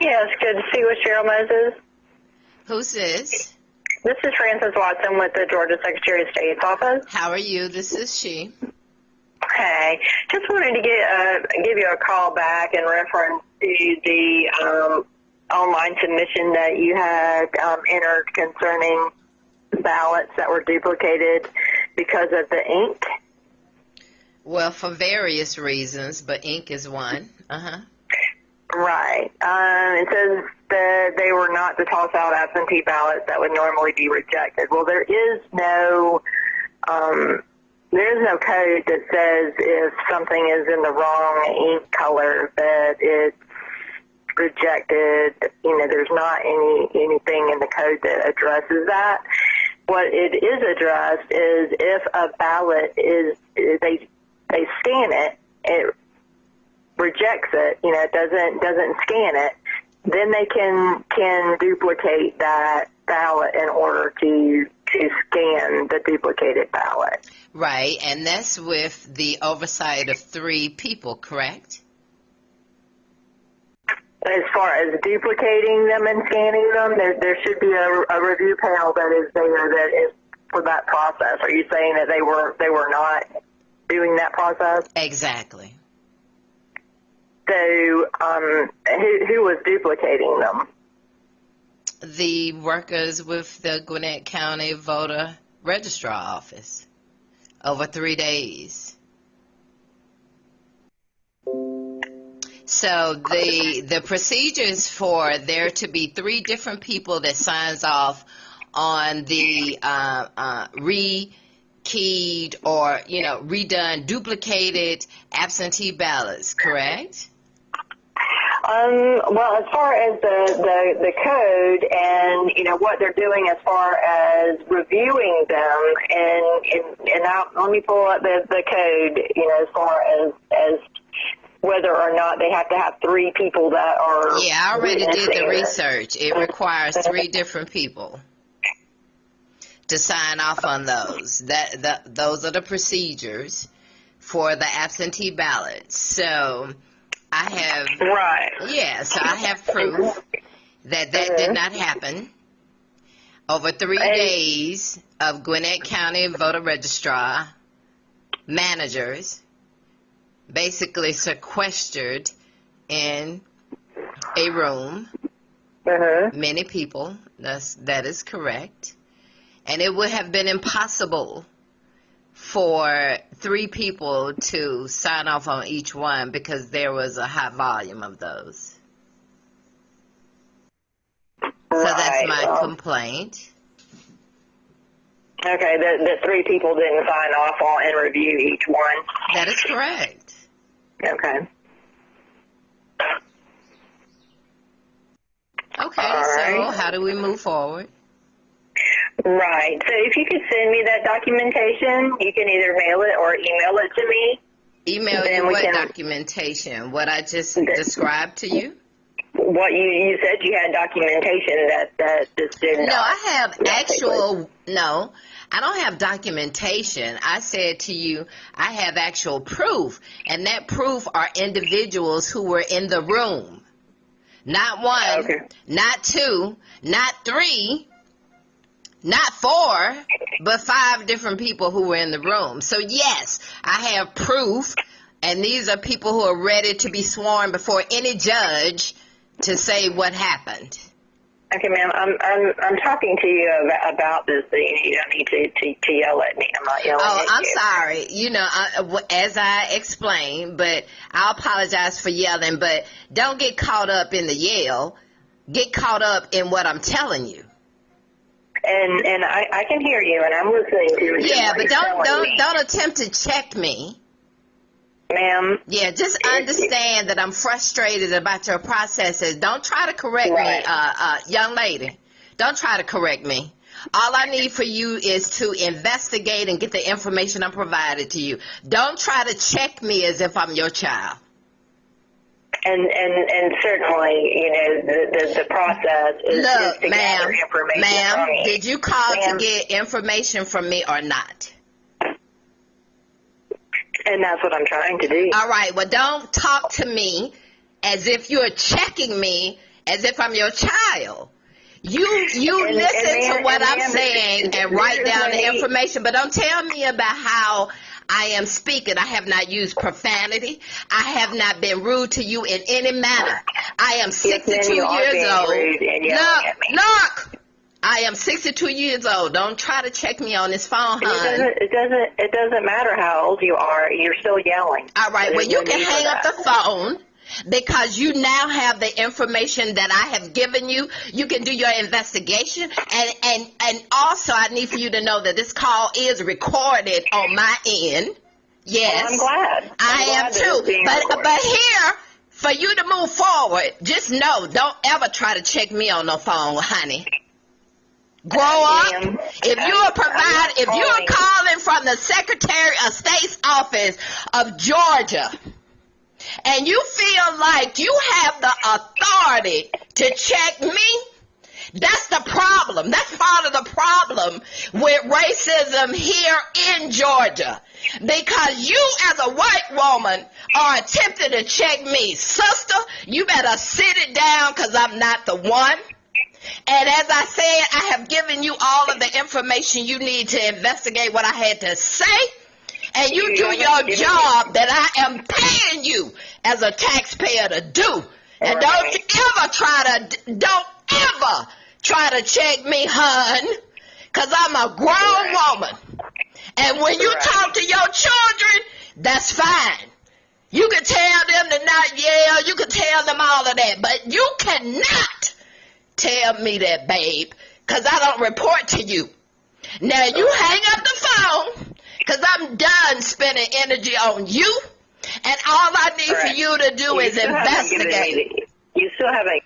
Yes, good to see you with Cheryle Moses. Who's this? This is Frances Watson with the Georgia Secretary of State's office. How are you? This is she. Hey, just wanted to give you a call back in reference to the online submission that you had entered concerning ballots that were duplicated because of the ink. Well, for various reasons, but ink is one. Right. It says that they were not to toss out absentee ballots that would normally be rejected. Well, there is no code that says if something is in the wrong ink color that it's rejected. You know, there's not anything in the code that addresses that. What it is addressed is if a ballot is they scan it, it rejects it, you know, it doesn't scan it, then they can duplicate that ballot in order to scan the duplicated ballot. Right, and that's with the oversight of 3 people, correct? As far as duplicating them and scanning them, there should be a review panel that is there that is for that process. Are you saying that they were not doing that process? Exactly. So, who was duplicating them? The workers with the Gwinnett County Voter Registrar Office over 3 days. So the procedure is for there to be 3 different people that signs off on the re-keyed or, you know, redone, duplicated absentee ballots, correct? Well, as far as the code and, you know, what they're doing as far as reviewing them, and let me pull up the code, you know, as far as whether or not they have to have 3 people that are... Yeah, I already did the research. It requires 3 different people to sign off on those. Those are the procedures for the absentee ballots. So I have... Right. Yeah, so I have proof that did not happen. Over 3 days of Gwinnett County Voter Registrar managers basically sequestered in a room, many people, that is correct, and it would have been impossible for 3 people to sign off on each one because there was a high volume of those. So that's my complaint. Okay, the 3 people didn't sign off on and review each one. That is correct. Okay. Okay, All so right. how do we move forward? Right. So if you could send me that documentation, you can either mail it or email it to me. Email you what documentation? What I just described to you? What you said you had documentation that just did not. No, I have actual, no, I don't have documentation. I said to you, I have actual proof, and that proof are individuals who were in the room. Not 1, not 2, not 3, not 4, but 5 different people who were in the room. So yes, I have proof, and these are people who are ready to be sworn before any judge to say what happened. Okay, ma'am, I'm talking to you about this thing. You don't need to yell at me. I'm not yelling at you. Oh, I'm sorry. You know, as I explained, but I apologize for yelling, but don't get caught up in the yell. Get caught up in what I'm telling you. And I can hear you, and I'm listening to you. Yeah, but don't attempt to check me. Ma'am. Yeah, just understand that I'm frustrated about your processes. Don't try to correct me, young lady. Don't try to correct me. All I need for you is to investigate and get the information I'm provided to you. Don't try to check me as if I'm your child. And certainly, you know, the process is to gather information from me. Did you call to get information from me or not? And that's what I'm trying to do. All right, well, don't talk to me as if you're checking me as if I'm your child. You And listen ma'am, to what I'm ma'am, saying and write down the information, but don't tell me about how I am speaking. I have not used profanity. I have not been rude to you in any manner. I am 62 you are years being old. rude and yelling at me. Look, I am 62 years old. Don't try to check me on this phone, hon. It doesn't matter how old you are. You're still yelling. All right, well, There's you no can need for hang up that. the phone because you now have the information that I have given you. You can do your investigation. And also, I need for you to know that this call is recorded on my end. Yes. Well, I'm glad. I am glad that it's too. being recorded. But here, for you to move forward, just know, don't ever try to check me on no phone, honey. Grow up. If you are calling from the Secretary of State's office of Georgia, and you feel like you have the authority to check me, that's the problem. That's part of the problem with racism here in Georgia. Because you as a white woman are attempting to check me. Sister, you better sit it down because I'm not the one. And as I said, I have given you all of the information you need to investigate what I had to say. And you do your job that I am paying you as a taxpayer to do. And don't ever try to check me, hun, because I'm a grown woman. And when you talk to your children, that's fine. You can tell them to not yell. You can tell them all of that. But you cannot tell me that, babe, because I don't report to you. Now, you hang up the phone, because I'm done spending energy on you, and all I need for you to do is investigate. You still haven't